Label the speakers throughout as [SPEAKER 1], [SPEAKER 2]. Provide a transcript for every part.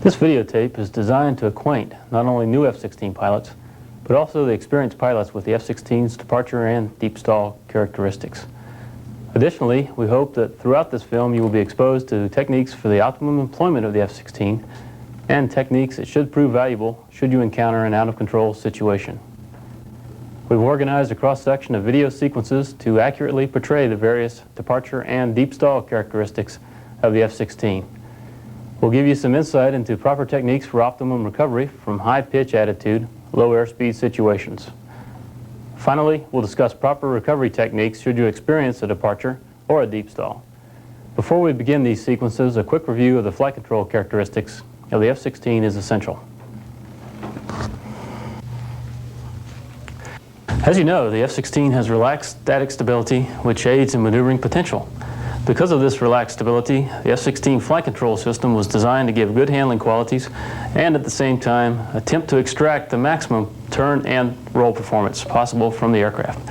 [SPEAKER 1] This videotape is designed to acquaint not only new F-16 pilots, but also the experienced pilots with the F-16's departure and deep stall characteristics. Additionally, we hope that throughout this film you will be exposed to techniques for the optimum employment of the F-16 and techniques that should prove valuable should you encounter an out-of-control situation. We've organized a cross-section of video sequences to accurately portray the various departure and deep stall characteristics of the F-16. We'll give you some insight into proper techniques for optimum recovery from high pitch attitude, low airspeed situations. Finally, we'll discuss proper recovery techniques should you experience a departure or a deep stall. Before we begin these sequences, a quick review of the flight control characteristics of the F-16 is essential. As you know, the F-16 has relaxed static stability, which aids in maneuvering potential. Because of this relaxed stability, the F-16 flight control system was designed to give good handling qualities and at the same time attempt to extract the maximum turn and roll performance possible from the aircraft.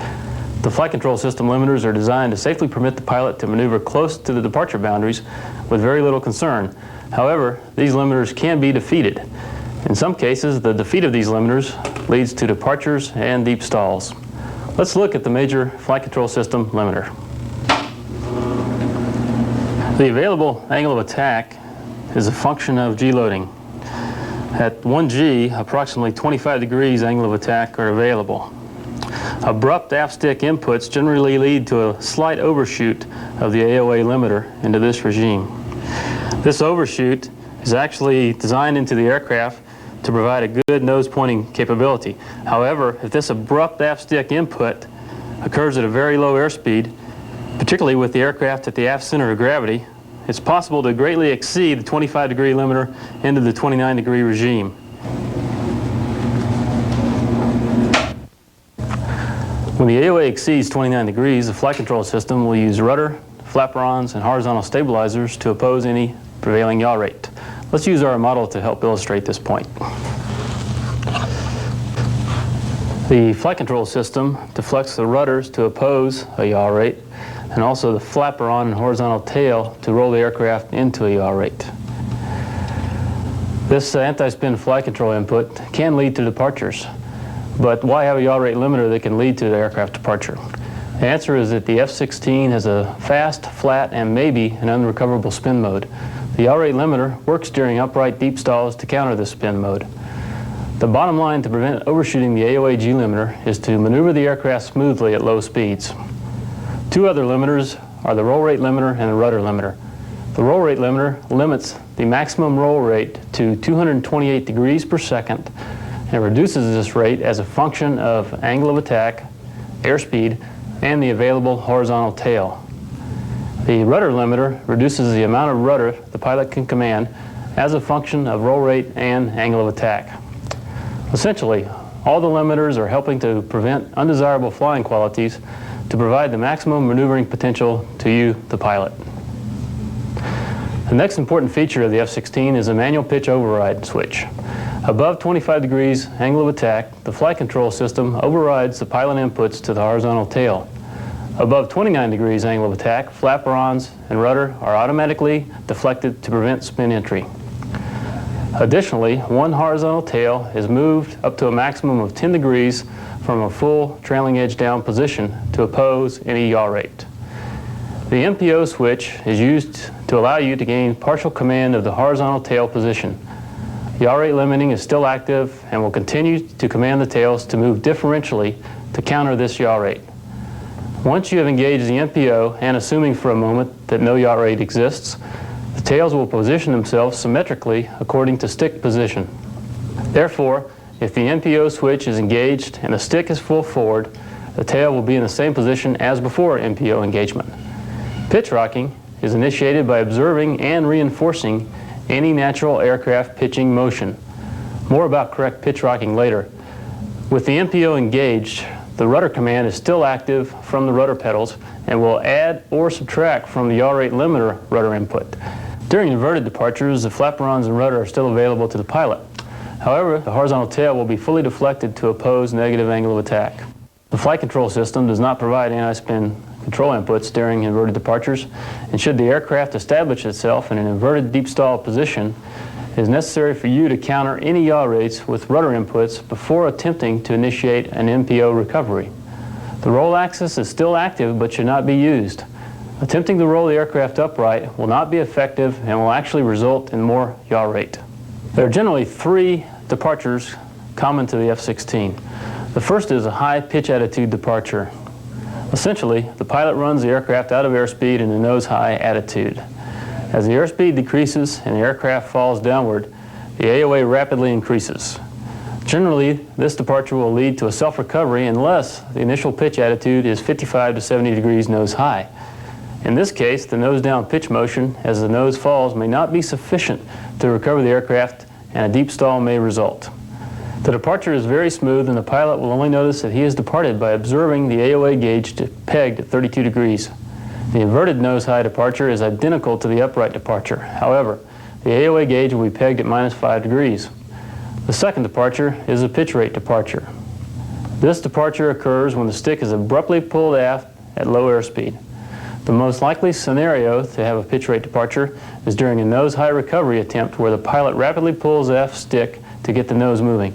[SPEAKER 1] The flight control system limiters are designed to safely permit the pilot to maneuver close to the departure boundaries with very little concern. However, these limiters can be defeated. In some cases, the defeat of these limiters leads to departures and deep stalls. Let's look at the major flight control system limiter. The available angle of attack is a function of G loading. At 1G, approximately 25 degrees angle of attack are available. Abrupt aft stick inputs generally lead to a slight overshoot of the AOA limiter into this regime. This overshoot is actually designed into the aircraft to provide a good nose pointing capability. However, if this abrupt aft stick input occurs at a very low airspeed, particularly with the aircraft at the aft center of gravity, it's possible to greatly exceed the 25-degree limiter into the 29-degree regime. When the AOA exceeds 29 degrees, the flight control system will use rudder, flaperons, and horizontal stabilizers to oppose any prevailing yaw rate. Let's use our model to help illustrate this point. The flight control system deflects the rudders to oppose a yaw rate, and also the flaperon and horizontal tail to roll the aircraft into a yaw rate. This anti-spin flight control input can lead to departures, but why have a yaw rate limiter that can lead to the aircraft departure? The answer is that the F-16 has a fast, flat, and maybe an unrecoverable spin mode. The yaw rate limiter works during upright deep stalls to counter this spin mode. The bottom line to prevent overshooting the AOA G limiter is to maneuver the aircraft smoothly at low speeds. Two other limiters are the roll rate limiter and the rudder limiter. The roll rate limiter limits the maximum roll rate to 228 degrees per second and reduces this rate as a function of angle of attack, airspeed, and the available horizontal tail. The rudder limiter reduces the amount of rudder the pilot can command as a function of roll rate and angle of attack. Essentially, all the limiters are helping to prevent undesirable flying qualities to provide the maximum maneuvering potential to you, the pilot. The next important feature of the F-16 is a manual pitch override switch. Above 25 degrees angle of attack, the flight control system overrides the pilot inputs to the horizontal tail. Above 29 degrees angle of attack, flaperons and rudder are automatically deflected to prevent spin entry. Additionally, one horizontal tail is moved up to a maximum of 10 degrees from a full trailing edge down position to oppose any yaw rate. The MPO switch is used to allow you to gain partial command of the horizontal tail position. Yaw rate limiting is still active and will continue to command the tails to move differentially to counter this yaw rate. Once you have engaged the MPO, and assuming for a moment that no yaw rate exists, the tails will position themselves symmetrically according to stick position. Therefore, if the MPO switch is engaged and the stick is full forward, the tail will be in the same position as before MPO engagement. Pitch rocking is initiated by observing and reinforcing any natural aircraft pitching motion. More about correct pitch rocking later. With the MPO engaged, the rudder command is still active from the rudder pedals and will add or subtract from the yaw rate limiter rudder input. During inverted departures, the flaperons and rudder are still available to the pilot. However, the horizontal tail will be fully deflected to oppose negative angle of attack. The flight control system does not provide anti-spin control inputs during inverted departures, and should the aircraft establish itself in an inverted deep stall position, It is necessary for you to counter any yaw rates with rudder inputs before attempting to initiate an MPO recovery. The roll axis is still active but should not be used. Attempting to roll the aircraft upright will not be effective and will actually result in more yaw rate. There are generally three departures common to the F-16. The first is a high pitch attitude departure. Essentially, the pilot runs the aircraft out of airspeed in a nose-high attitude. As the airspeed decreases and the aircraft falls downward, the AOA rapidly increases. Generally, this departure will lead to a self-recovery unless the initial pitch attitude is 55 to 70 degrees nose-high. In this case, the nose-down pitch motion as the nose falls may not be sufficient to recover the aircraft, and a deep stall may result. The departure is very smooth, and the pilot will only notice that he has departed by observing the AOA gauge pegged at 32 degrees. The inverted nose-high departure is identical to the upright departure. However, the AOA gauge will be pegged at -5 degrees. The second departure is a pitch rate departure. This departure occurs when the stick is abruptly pulled aft at low airspeed. The most likely scenario to have a pitch rate departure is during a nose-high recovery attempt where the pilot rapidly pulls aft stick to get the nose moving.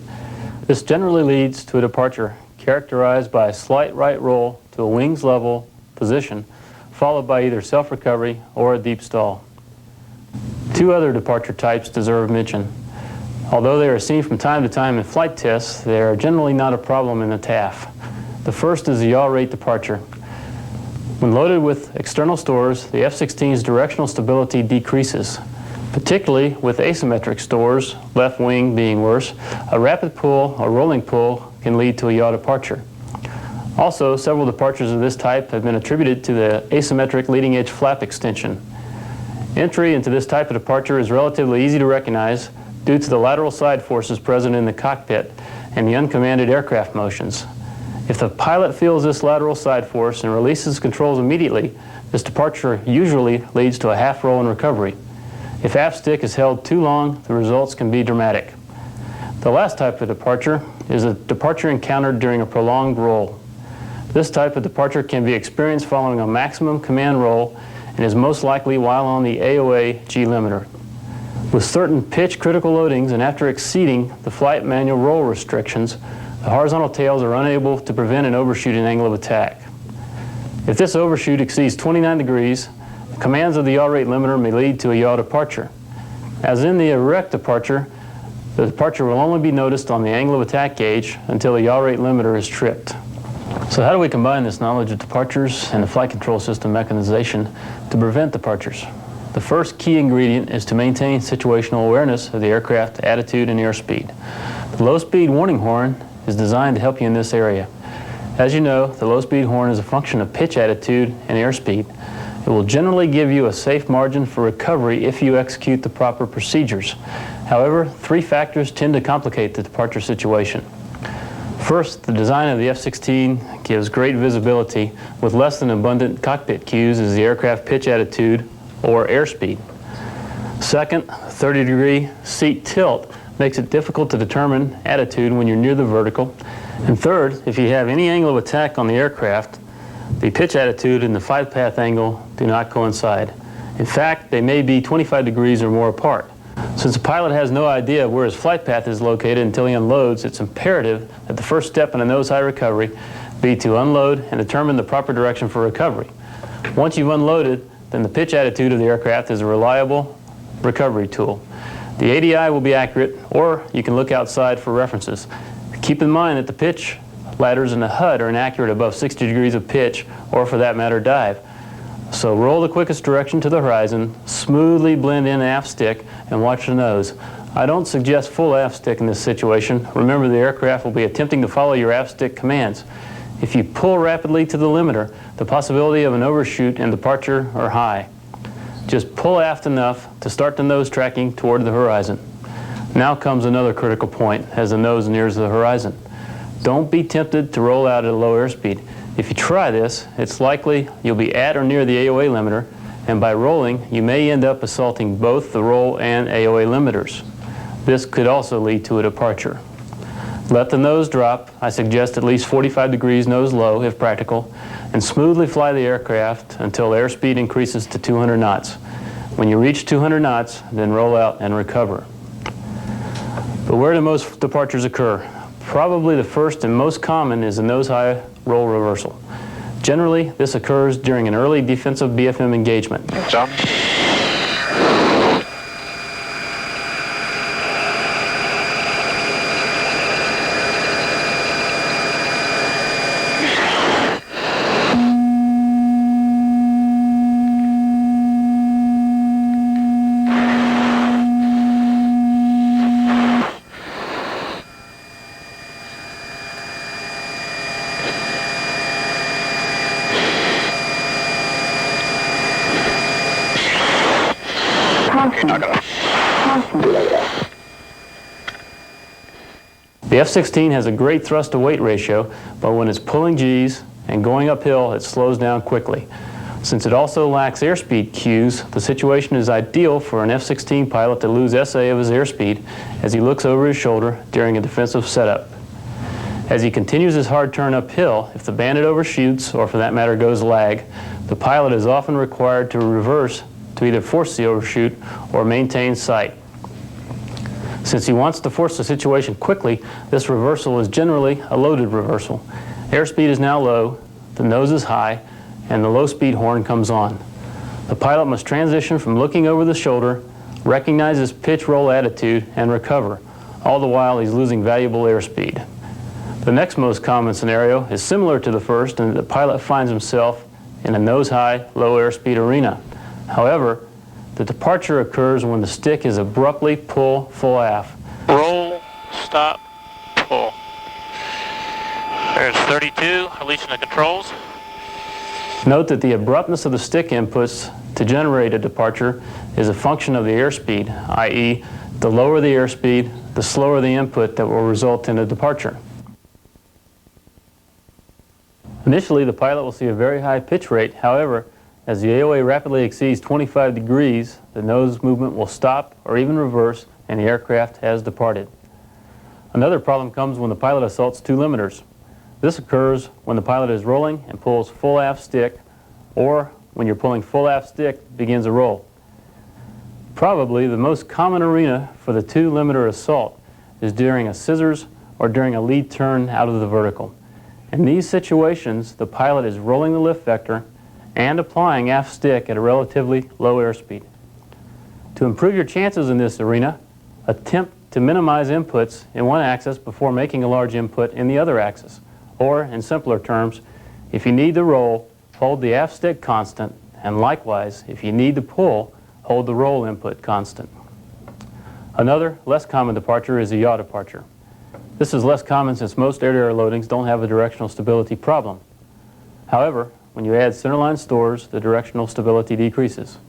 [SPEAKER 1] This generally leads to a departure characterized by a slight right roll to a wings level position, followed by either self-recovery or a deep stall. Two other departure types deserve mention. Although they are seen from time to time in flight tests, they are generally not a problem in the TAF. The first is the yaw rate departure. When loaded with external stores, the F-16's directional stability decreases. Particularly with asymmetric stores, left wing being worse, a rapid pull or rolling pull can lead to a yaw departure. Also, several departures of this type have been attributed to the asymmetric leading edge flap extension. Entry into this type of departure is relatively easy to recognize due to the lateral side forces present in the cockpit and the uncommanded aircraft motions. If the pilot feels this lateral side force and releases controls immediately, this departure usually leads to a half roll and recovery. If aft stick is held too long, the results can be dramatic. The last type of departure is a departure encountered during a prolonged roll. This type of departure can be experienced following a maximum command roll and is most likely while on the AOA G limiter. With certain pitch critical loadings and after exceeding the flight manual roll restrictions, the horizontal tails are unable to prevent an overshooting angle of attack. If this overshoot exceeds 29 degrees, commands of the yaw rate limiter may lead to a yaw departure. As in the erect departure, the departure will only be noticed on the angle of attack gauge until the yaw rate limiter is tripped. So how do we combine this knowledge of departures and the flight control system mechanization to prevent departures? The first key ingredient is to maintain situational awareness of the aircraft attitude and airspeed. The low speed warning horn is designed to help you in this area. As you know, the low speed horn is a function of pitch attitude and airspeed. It will generally give you a safe margin for recovery if you execute the proper procedures. However, three factors tend to complicate the departure situation. First, the design of the F-16 gives great visibility with less than abundant cockpit cues as the aircraft pitch attitude or airspeed. Second, 30-degree seat tilt makes it difficult to determine attitude when you're near the vertical. And third, if you have any angle of attack on the aircraft, the pitch attitude and the flight path angle do not coincide. In fact, they may be 25 degrees or more apart. Since the pilot has no idea where his flight path is located until he unloads, it's imperative that the first step in a nose-high recovery be to unload and determine the proper direction for recovery. Once you've unloaded, then the pitch attitude of the aircraft is a reliable recovery tool. The ADI will be accurate, or you can look outside for references. Keep in mind that the pitch ladders in the HUD are inaccurate above 60 degrees of pitch, or for that matter, dive. So roll the quickest direction to the horizon, smoothly blend in aft stick, and watch the nose. I don't suggest full aft stick in this situation. Remember, the aircraft will be attempting to follow your aft stick commands. If you pull rapidly to the limiter, the possibility of an overshoot and departure are high. Just pull aft enough to start the nose tracking toward the horizon. Now comes another critical point as the nose nears the horizon. Don't be tempted to roll out at a low airspeed. If you try this, it's likely you'll be at or near the AOA limiter, and by rolling, you may end up assaulting both the roll and AOA limiters. This could also lead to a departure. Let the nose drop. I suggest at least 45 degrees nose low if practical, and smoothly fly the aircraft until airspeed increases to 200 knots. When you reach 200 knots, then roll out and recover. But where do most departures occur? Probably the first and most common is a nose-high roll reversal. Generally, this occurs during an early defensive BFM engagement.
[SPEAKER 2] Jump.
[SPEAKER 1] The F-16 has a great thrust to weight ratio, but when it's pulling G's and going uphill, it slows down quickly. Since it also lacks airspeed cues, the situation is ideal for an F-16 pilot to lose SA of his airspeed as he looks over his shoulder during a defensive setup. As he continues his hard turn uphill, if the Bandit overshoots, or for that matter goes lag, the pilot is often required to reverse to either force the overshoot or maintain sight. Since he wants to force the situation quickly, this reversal is generally a loaded reversal. Airspeed is now low, the nose is high, and the low speed horn comes on. The pilot must transition from looking over the shoulder, recognize his pitch roll attitude, and recover, all the while he's losing valuable airspeed. The next most common scenario is similar to the first in that the pilot finds himself in a nose-high, low airspeed arena. However, the departure occurs when the stick is abruptly pull full aft.
[SPEAKER 2] Roll, stop, pull. There's 32, releasing the controls.
[SPEAKER 1] Note that the abruptness of the stick inputs to generate a departure is a function of the airspeed, i.e., the lower the airspeed, the slower the input that will result in a departure. Initially, the pilot will see a very high pitch rate. However, as the AOA rapidly exceeds 25 degrees, the nose movement will stop or even reverse, and the aircraft has departed. Another problem comes when the pilot assaults two limiters. This occurs when the pilot is rolling and pulls full aft stick, or when you're pulling full aft stick begins a roll. Probably the most common arena for the two limiter assault is during a scissors or during a lead turn out of the vertical. In these situations, the pilot is rolling the lift vector and applying aft stick at a relatively low airspeed. To improve your chances in this arena, attempt to minimize inputs in one axis before making a large input in the other axis. Or, in simpler terms, if you need to roll, hold the aft stick constant, and likewise, if you need to pull, hold the roll input constant. Another, less common departure is a yaw departure. This is less common since most air-to-air loadings don't have a directional stability problem. However, when you add centerline stores, the directional stability decreases.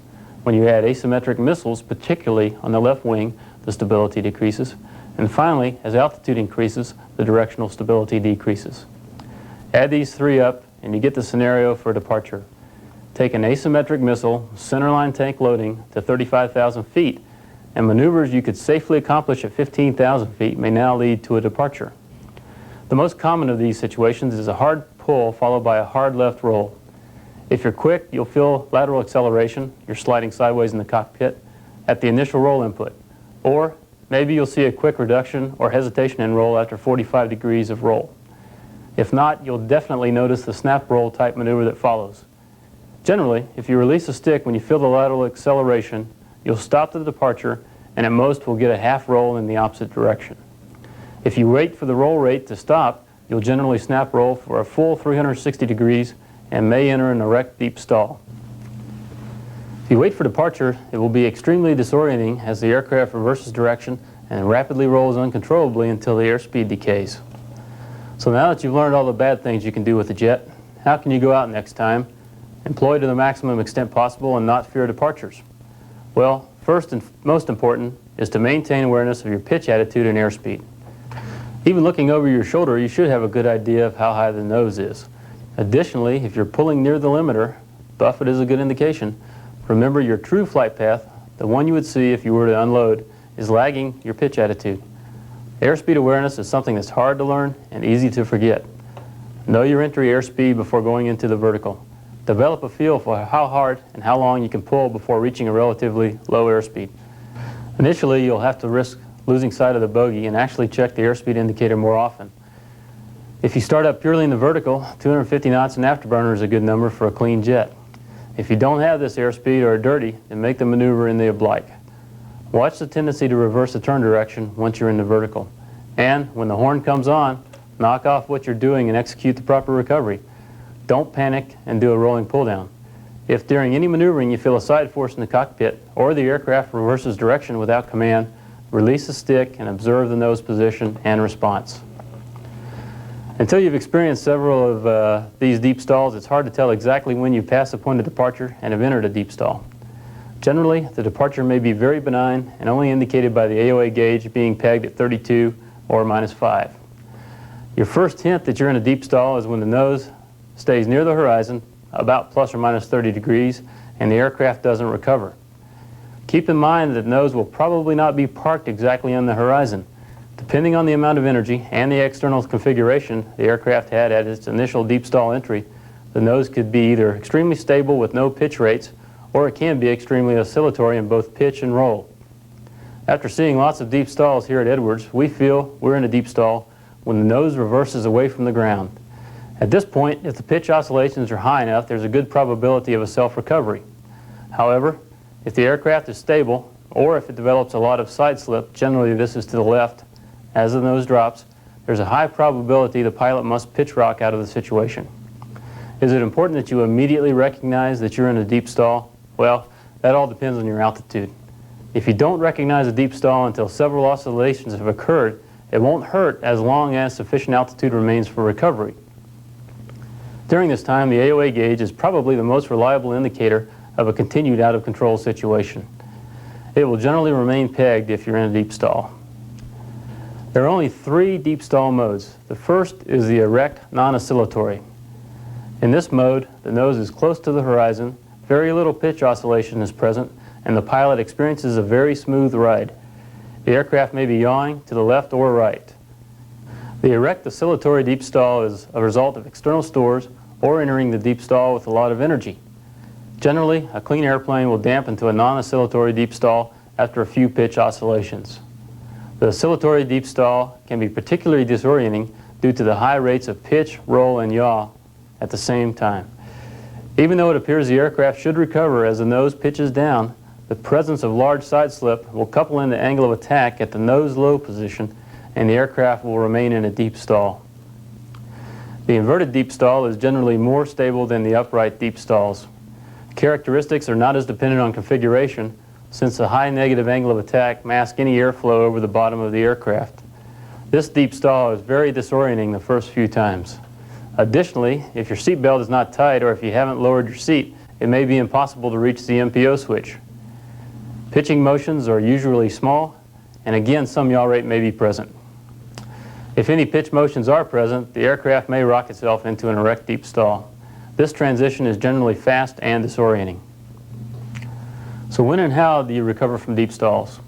[SPEAKER 1] When you add asymmetric missiles, particularly on the left wing, the stability decreases. And finally, as altitude increases, the directional stability decreases. Add these three up, and you get the scenario for departure. Take an asymmetric missile, centerline tank loading to 35,000 feet, and maneuvers you could safely accomplish at 15,000 feet may now lead to a departure. The most common of these situations is a hard pull followed by a hard left roll. If you're quick, you'll feel lateral acceleration, you're sliding sideways in the cockpit, at the initial roll input. Or maybe you'll see a quick reduction or hesitation in roll after 45 degrees of roll. If not, you'll definitely notice the snap roll type maneuver that follows. Generally, if you release a stick when you feel the lateral acceleration, you'll stop the departure and at most will get a half roll in the opposite direction. If you wait for the roll rate to stop, you'll generally snap roll for a full 360 degrees and may enter an erect deep stall. If you wait for departure, it will be extremely disorienting as the aircraft reverses direction and rapidly rolls uncontrollably until the airspeed decays. So now that you've learned all the bad things you can do with the jet, how can you go out next time, employ to the maximum extent possible, and not fear departures? Well, first and most important is to maintain awareness of your pitch attitude and airspeed. Even looking over your shoulder, you should have a good idea of how high the nose is. Additionally, if you're pulling near the limiter, buffet is a good indication. Remember your true flight path, the one you would see if you were to unload, is lagging your pitch attitude. Airspeed awareness is something that's hard to learn and easy to forget. Know your entry airspeed before going into the vertical. Develop a feel for how hard and how long you can pull before reaching a relatively low airspeed. Initially, you'll have to risk losing sight of the bogey, and actually check the airspeed indicator more often. If you start up purely in the vertical, 250 knots in afterburner is a good number for a clean jet. If you don't have this airspeed or are dirty, then make the maneuver in the oblique. Watch the tendency to reverse the turn direction once you're in the vertical. And when the horn comes on, knock off what you're doing and execute the proper recovery. Don't panic and do a rolling pull down. If during any maneuvering you feel a side force in the cockpit or the aircraft reverses direction without command, release the stick and observe the nose position and response. Until you've experienced several of these deep stalls, it's hard to tell exactly when you pass the point of departure and have entered a deep stall. Generally, the departure may be very benign and only indicated by the AOA gauge being pegged at 32 or -5. Your first hint that you're in a deep stall is when the nose stays near the horizon, about plus or minus 30 degrees, and the aircraft doesn't recover. Keep in mind that the nose will probably not be parked exactly on the horizon. Depending on the amount of energy and the external configuration the aircraft had at its initial deep stall entry, the nose could be either extremely stable with no pitch rates, or it can be extremely oscillatory in both pitch and roll. After seeing lots of deep stalls here at Edwards, we feel we're in a deep stall when the nose reverses away from the ground. At this point, if the pitch oscillations are high enough, there's a good probability of a self-recovery. However, if the aircraft is stable, or if it develops a lot of side slip, generally this is to the left, as the nose drops, there's a high probability the pilot must pitch rock out of the situation. Is it important that you immediately recognize that you're in a deep stall? Well, that all depends on your altitude. If you don't recognize a deep stall until several oscillations have occurred, it won't hurt as long as sufficient altitude remains for recovery. During this time, the AOA gauge is probably the most reliable indicator of a continued out-of-control situation. It will generally remain pegged if you're in a deep stall. There are only 3 deep stall modes. The first is the erect non-oscillatory. In this mode, the nose is close to the horizon, very little pitch oscillation is present, and the pilot experiences a very smooth ride. The aircraft may be yawing to the left or right. The erect oscillatory deep stall is a result of external stores or entering the deep stall with a lot of energy. Generally, a clean airplane will dampen to a non-oscillatory deep stall after a few pitch oscillations. The oscillatory deep stall can be particularly disorienting due to the high rates of pitch, roll, and yaw at the same time. Even though it appears the aircraft should recover as the nose pitches down, the presence of large side slip will couple in the angle of attack at the nose low position, and the aircraft will remain in a deep stall. The inverted deep stall is generally more stable than the upright deep stalls. Characteristics are not as dependent on configuration, since a high negative angle of attack masks any airflow over the bottom of the aircraft. This deep stall is very disorienting the first few times. Additionally, if your seatbelt is not tight or if you haven't lowered your seat, it may be impossible to reach the MPO switch. Pitching motions are usually small, and again, some yaw rate may be present. If any pitch motions are present, the aircraft may rock itself into an erect deep stall. This transition is generally fast and disorienting. So when and how do you recover from deep stalls?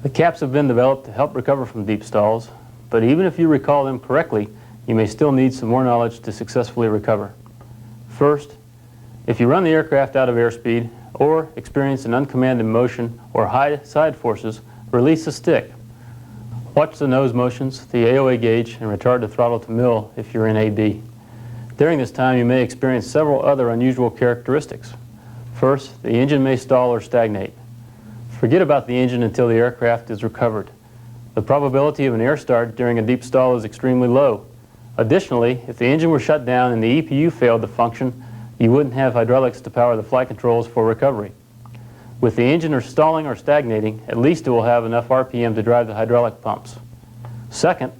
[SPEAKER 1] The caps have been developed to help recover from deep stalls, but even if you recall them correctly, you may still need some more knowledge to successfully recover. First, if you run the aircraft out of airspeed or experience an uncommanded motion or high side forces, release the stick. Watch the nose motions, the AOA gauge, and retard the throttle to mill if you're in AB. During this time, you may experience several other unusual characteristics. First, the engine may stall or stagnate. Forget about the engine until the aircraft is recovered. The probability of an air start during a deep stall is extremely low. Additionally, if the engine were shut down and the EPU failed to function, you wouldn't have hydraulics to power the flight controls for recovery. With the engine stalling or stagnating, at least it will have enough RPM to drive the hydraulic pumps. Second,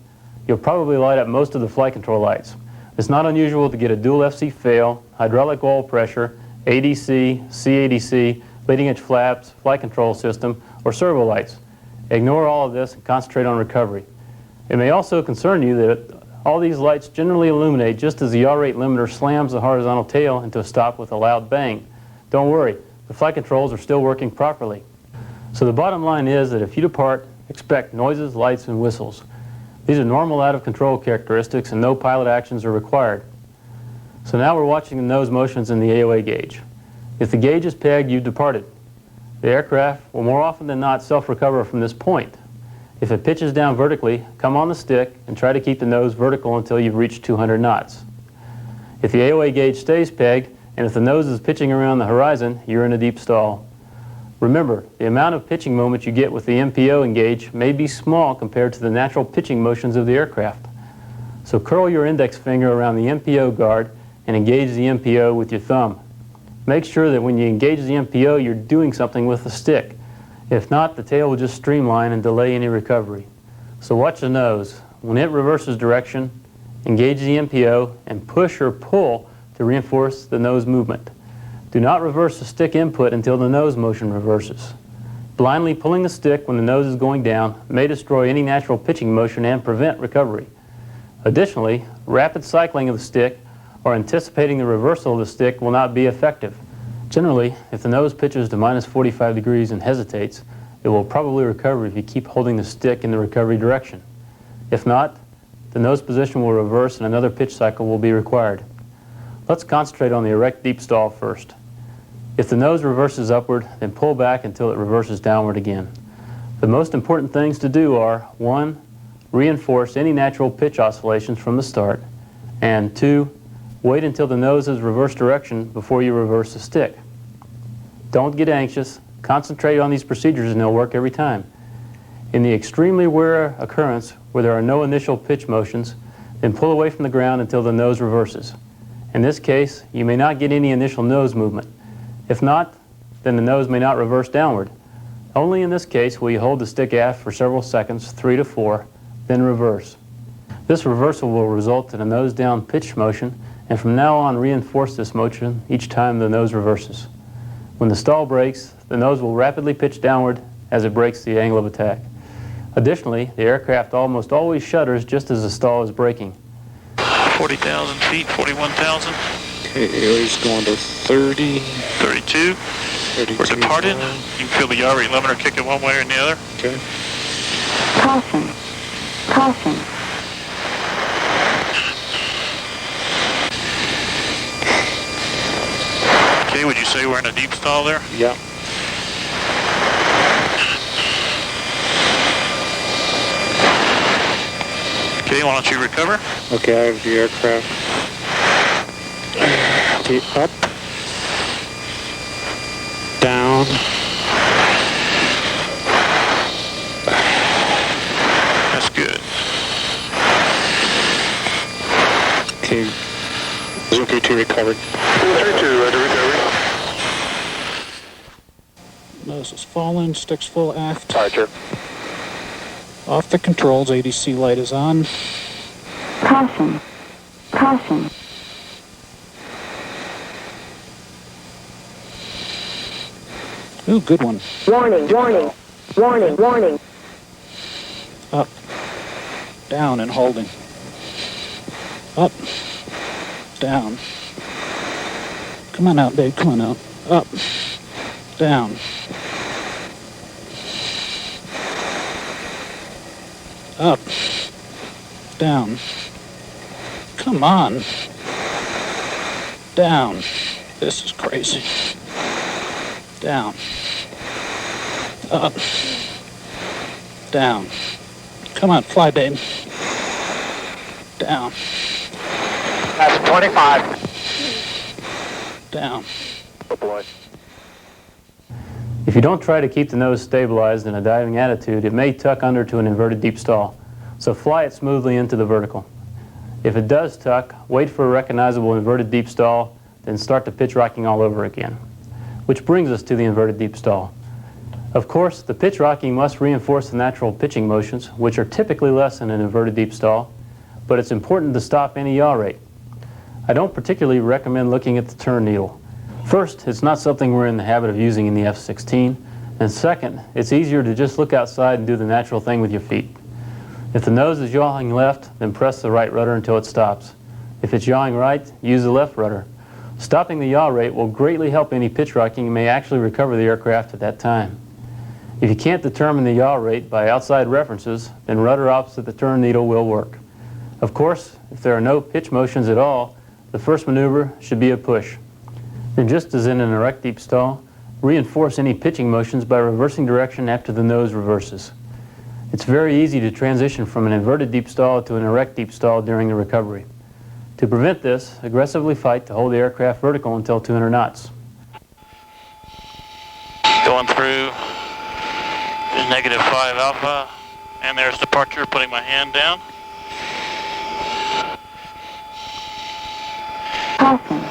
[SPEAKER 1] you'll probably light up most of the flight control lights. It's not unusual to get a dual FC fail, hydraulic oil pressure, ADC, CADC, leading edge flaps, flight control system, or servo lights. Ignore all of this and concentrate on recovery. It may also concern you that all these lights generally illuminate just as the yaw rate limiter slams the horizontal tail into a stop with a loud bang. Don't worry, the flight controls are still working properly. So the bottom line is that if you depart, expect noises, lights, and whistles. These are normal out-of-control characteristics and no pilot actions are required. So now we're watching the nose motions in the AOA gauge. If the gauge is pegged, you've departed. The aircraft will more often than not self-recover from this point. If it pitches down vertically, come on the stick and try to keep the nose vertical until you've reached 200 knots. If the AOA gauge stays pegged, and if the nose is pitching around the horizon, you're in a deep stall. Remember, the amount of pitching moment you get with the MPO engage may be small compared to the natural pitching motions of the aircraft. So curl your index finger around the MPO guard and engage the MPO with your thumb. Make sure that when you engage the MPO, you're doing something with the stick. If not, the tail will just streamline and delay any recovery. So watch the nose. When it reverses direction, engage the MPO and push or pull to reinforce the nose movement. Do not reverse the stick input until the nose motion reverses. Blindly pulling the stick when the nose is going down may destroy any natural pitching motion and prevent recovery. Additionally, rapid cycling of the stick or anticipating the reversal of the stick will not be effective. Generally, if the nose pitches to minus 45 degrees and hesitates, it will probably recover if you keep holding the stick in the recovery direction. If not, the nose position will reverse and another pitch cycle will be required. Let's concentrate on the erect deep stall first. If the nose reverses upward, then pull back until it reverses downward again. The most important things to do are 1. Reinforce any natural pitch oscillations from the start, and 2. Wait until the nose has reversed direction before you reverse the stick. Don't get anxious. Concentrate on these procedures and they'll work every time. In the extremely rare occurrence where there are no initial pitch motions, then pull away from the ground until the nose reverses. In this case, you may not get any initial nose movement. If not, then the nose may not reverse downward. Only in this case will you hold the stick aft for several seconds, 3 to 4, then reverse. This reversal will result in a nose down pitch motion, and from now on reinforce this motion each time the nose reverses. When the stall breaks, the nose will rapidly pitch downward as it breaks the angle of attack. Additionally, the aircraft almost always shudders just as the stall is breaking.
[SPEAKER 2] 40,000 feet, 41,000.
[SPEAKER 3] Okay, Air's going to 30.
[SPEAKER 2] 32.
[SPEAKER 3] 32.
[SPEAKER 2] We're departed. You can feel the yaw rate limiter kicking one way or the other.
[SPEAKER 3] Okay.
[SPEAKER 4] Caution. Caution.
[SPEAKER 2] Okay, would you say we're in a deep stall there?
[SPEAKER 3] Yeah.
[SPEAKER 2] Okay, why don't you recover?
[SPEAKER 3] Okay, I have the aircraft. Okay, up. Down.
[SPEAKER 2] That's good.
[SPEAKER 3] Okay. Zoom 32 recovered.
[SPEAKER 5] 32, ready to recovery.
[SPEAKER 6] Nose is falling, sticks full aft.
[SPEAKER 5] Departure.
[SPEAKER 6] Off the controls, ADC light is on.
[SPEAKER 4] Caution. Caution.
[SPEAKER 6] Ooh, good one.
[SPEAKER 4] Warning, warning. Warning, warning.
[SPEAKER 6] Up. Down and holding. Up. Down. Come on out, Dave. Come on out. Up. Down. Up. Down. Come on. Down. This is crazy. Down. Up. Down. Come on, fly, babe. Down.
[SPEAKER 5] That's 25.
[SPEAKER 6] Down.
[SPEAKER 5] Deploy.
[SPEAKER 1] If you don't try to keep the nose stabilized in a diving attitude, it may tuck under to an inverted deep stall. So fly it smoothly into the vertical. If it does tuck, wait for a recognizable inverted deep stall, then start the pitch rocking all over again. Which brings us to the inverted deep stall. Of course, the pitch rocking must reinforce the natural pitching motions, which are typically less in an inverted deep stall, but it's important to stop any yaw rate. I don't particularly recommend looking at the turn needle. First, it's not something we're in the habit of using in the F-16, and second, it's easier to just look outside and do the natural thing with your feet. If the nose is yawing left, then press the right rudder until it stops. If it's yawing right, use the left rudder. Stopping the yaw rate will greatly help any pitch rocking and may actually recover the aircraft at that time. If you can't determine the yaw rate by outside references, then rudder opposite the turn needle will work. Of course, if there are no pitch motions at all, the first maneuver should be a push. Then just as in an erect deep stall, reinforce any pitching motions by reversing direction after the nose reverses. It's very easy to transition from an inverted deep stall to an erect deep stall during the recovery. To prevent this, aggressively fight to hold the aircraft vertical until 200 knots.
[SPEAKER 2] Going through is -5 alpha, and there's departure, putting my hand down.
[SPEAKER 4] Caution.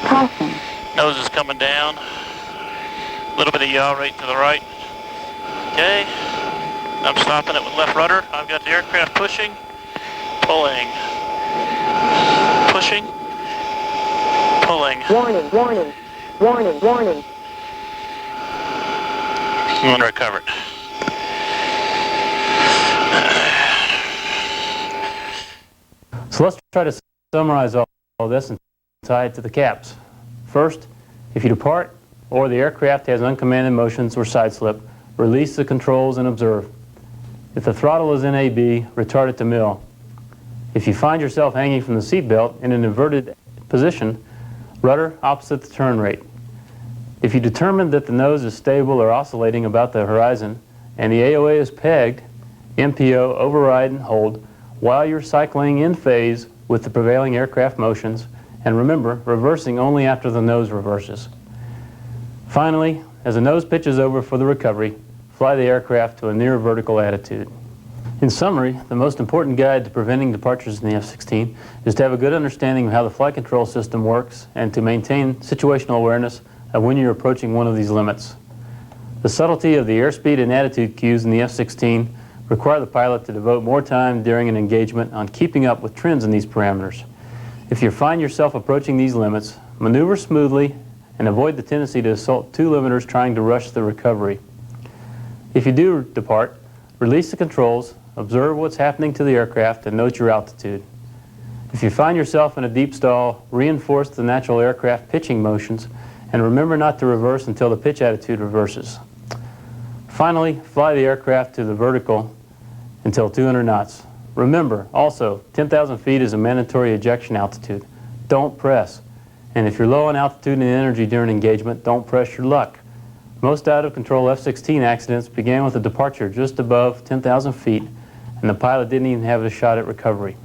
[SPEAKER 4] Caution.
[SPEAKER 2] Nose is coming down. A little bit of yaw right to the right. Okay. I'm stopping it with left rudder. I've got the aircraft pushing, pulling, pushing, pulling.
[SPEAKER 4] Warning, warning, warning, warning.
[SPEAKER 2] I'm going to recover it.
[SPEAKER 1] So let's try to summarize all this and tie it to the caps. First, if you depart or the aircraft has uncommanded motions or side slip, release the controls and observe. If the throttle is in AB, retard it to mill. If you find yourself hanging from the seatbelt in an inverted position, rudder opposite the turn rate. If you determine that the nose is stable or oscillating about the horizon and the AOA is pegged, MPO override and hold while you're cycling in phase with the prevailing aircraft motions, and remember, reversing only after the nose reverses. Finally, as the nose pitches over for the recovery, fly the aircraft to a near vertical attitude. In summary, the most important guide to preventing departures in the F-16 is to have a good understanding of how the flight control system works and to maintain situational awareness of when you're approaching one of these limits. The subtlety of the airspeed and attitude cues in the F-16 require the pilot to devote more time during an engagement on keeping up with trends in these parameters. If you find yourself approaching these limits, maneuver smoothly and avoid the tendency to assault two limiters trying to rush the recovery. If you do depart, release the controls, observe what's happening to the aircraft, and note your altitude. If you find yourself in a deep stall, reinforce the natural aircraft pitching motions and remember not to reverse until the pitch attitude reverses. Finally, fly the aircraft to the vertical until 200 knots. Remember, also, 10,000 feet is a mandatory ejection altitude. Don't press. And if you're low on altitude and energy during engagement, don't press your luck. Most out-of-control F-16 accidents began with a departure just above 10,000 feet, and the pilot didn't even have a shot at recovery.